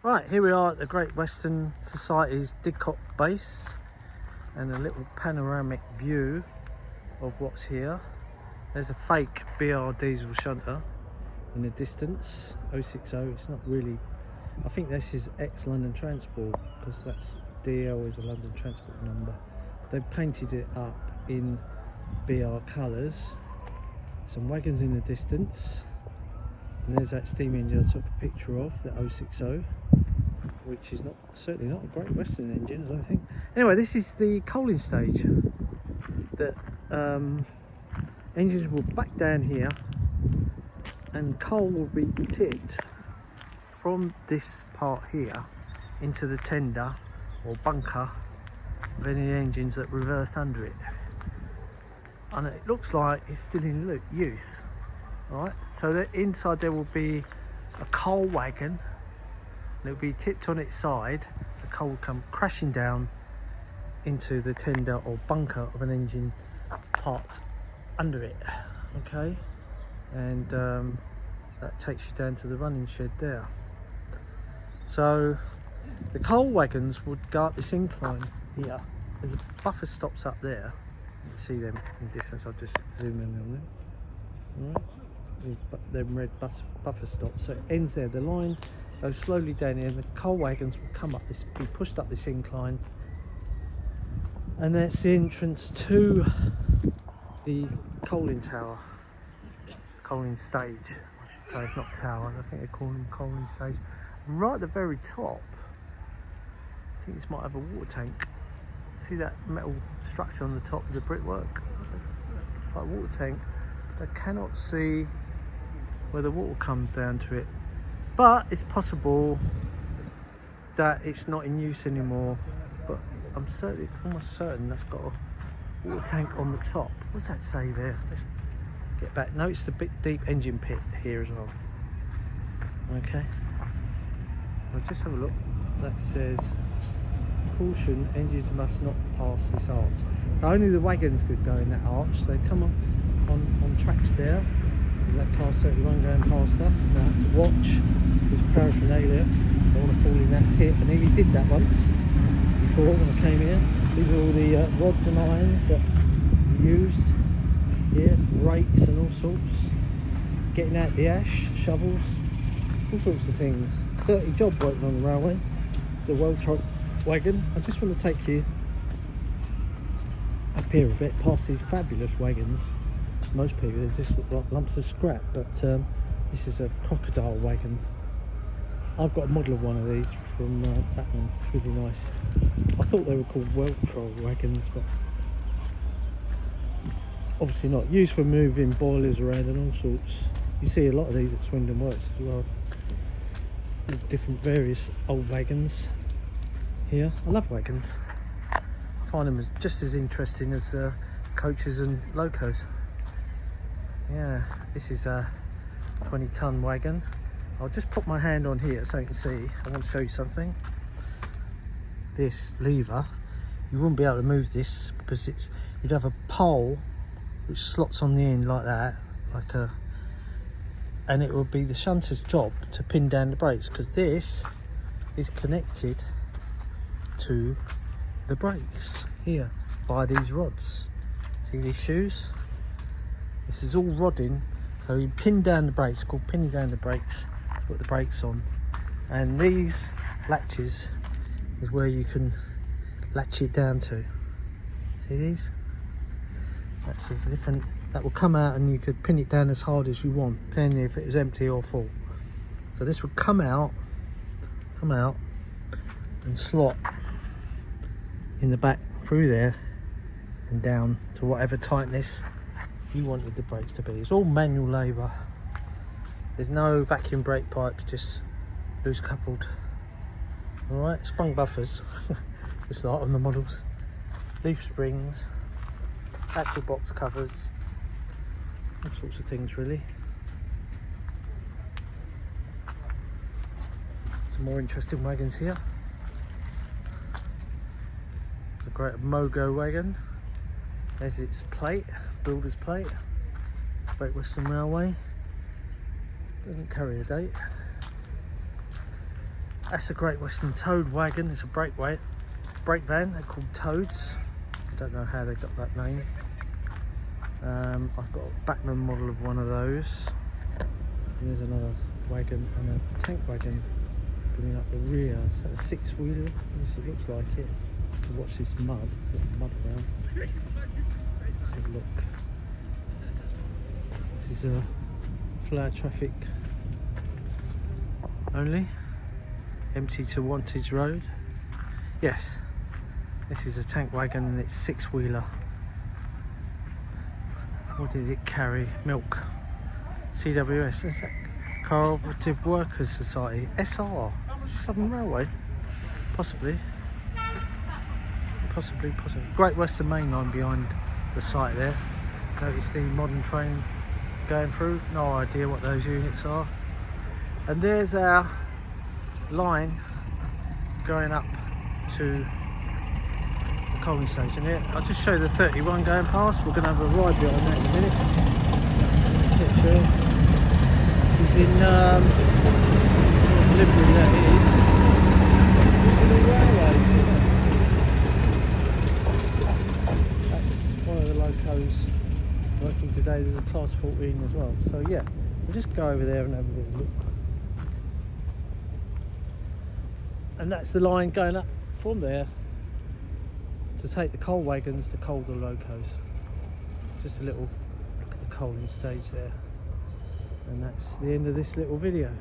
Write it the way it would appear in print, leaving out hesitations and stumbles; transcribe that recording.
Right, here we are at the Great Western Society's Didcot base, and a little panoramic view of what's here. There's a fake BR diesel shunter in the distance, 060. It's not really, I think this is ex-London Transport, because that's DL is a London Transport number. They've painted it up in BR colours. Some wagons in the distance, and there's that steam engine I took a picture of, the 060, which is certainly not a Great Western engine, I don't think. Anyway, this is the coaling stage. That engines will back down here, and coal will be tipped from this part here into the tender or bunker of any engines that reversed under it. And it looks like it's still in use. Right, so that inside there will be a coal wagon, and it will be tipped on its side. The coal will come crashing down into the tender or bunker of an engine parked under it. Okay, and that takes you down to the running shed there. So the coal wagons would go up this incline here. There's a buffer stops up there. You can see them in the distance. I'll just zoom in on them. All right. Them red buffer stops, so it ends there. The line goes slowly down here, and the coal wagons will come up this, be pushed up this incline, and that's the entrance to the coaling tower, coaling stage. I should say, it's not tower, I think they call them coaling stage. And right at the very top, I think this might have a water tank. See that metal structure on the top of the brickwork? It's like a water tank. I cannot see where the water comes down to it, but it's possible that it's not in use anymore. But I'm almost certain that's got a water tank on the top. What's that say there? Let's get back. Notice the big deep engine pit here as well. Okay, I'll just have a look. That says caution, engines must not pass this arch. Now, only the wagons could go in that arch, so they come on tracks there. There's that class 31 going past us. Now to watch, there's paraphernalia. Don't want to fall in that pit. I nearly did that once before when I came here. These are all the rods and irons that we use here, rakes and all sorts. Getting out the ash, shovels, all sorts of things. Dirty job working on the railway. It's a well-trucked wagon. I just want to take you up here a bit past these fabulous wagons. Most people, they just look like lumps of scrap, but this is a crocodile wagon. I've got a model of one of these from Batman. It's really nice. I thought they were called Weltro wagons, but obviously not. Used for moving boilers around and all sorts. You see a lot of these at Swindon Works as well. Different various old wagons here. I love wagons. I find them just as interesting as coaches and locos. Yeah, this is a 20-ton wagon. I'll just put my hand on here so you can see. I want to show you something. This lever, you wouldn't be able to move this because you'd have a pole which slots on the end like that, and it would be the shunter's job to pin down the brakes, because this is connected to the brakes here by these rods. See these shoes? This is all rodding, so you pin down the brakes. It's called pinning down the brakes. Put the brakes on, and these latches is where you can latch it down to. See these? That's a different. That will come out, and you could pin it down as hard as you want, depending if it was empty or full. So this would come out, and slot in the back through there and down to whatever tightness you wanted the brakes to be. It's all manual labour. There's no vacuum brake pipes, just loose coupled. Alright, sprung buffers, just like on the models. Leaf springs, axle box covers, all sorts of things really. Some more interesting wagons here. It's a great Mogo wagon. There's its plate, builder's plate. Great Western Railway. Doesn't carry a date. That's a Great Western Toad wagon. It's a brake van. They're called Toads. I don't know how they got that name. I've got a Bachmann model of one of those. And there's another wagon and a tank wagon coming up the rear. Is that a 6-wheeler? Yes, it looks like it. To watch this mud, mud around. Let's have a look. This is a flower traffic only. Empty to Wantage Road. Yes, this is a tank wagon and it's 6-wheeler. What did it carry? Milk. CWS. Is that Cooperative Workers Society? SR. Southern Railway. Possibly. Possibly. Great Western Main Line behind the site there. Notice the modern train going through. No idea what those units are. And there's our line going up to the coaling station here. I'll just show you the 31 going past. We're going to have a ride behind that in a minute. Picture. This is in Liverpool, that is. That's one of the locos working today. There's a class 14 as well. So yeah, we'll just go over there and have a little look. And that's the line going up from there to take the coal wagons to coal the locos. Just a little look at the coaling stage there. And that's the end of this little video.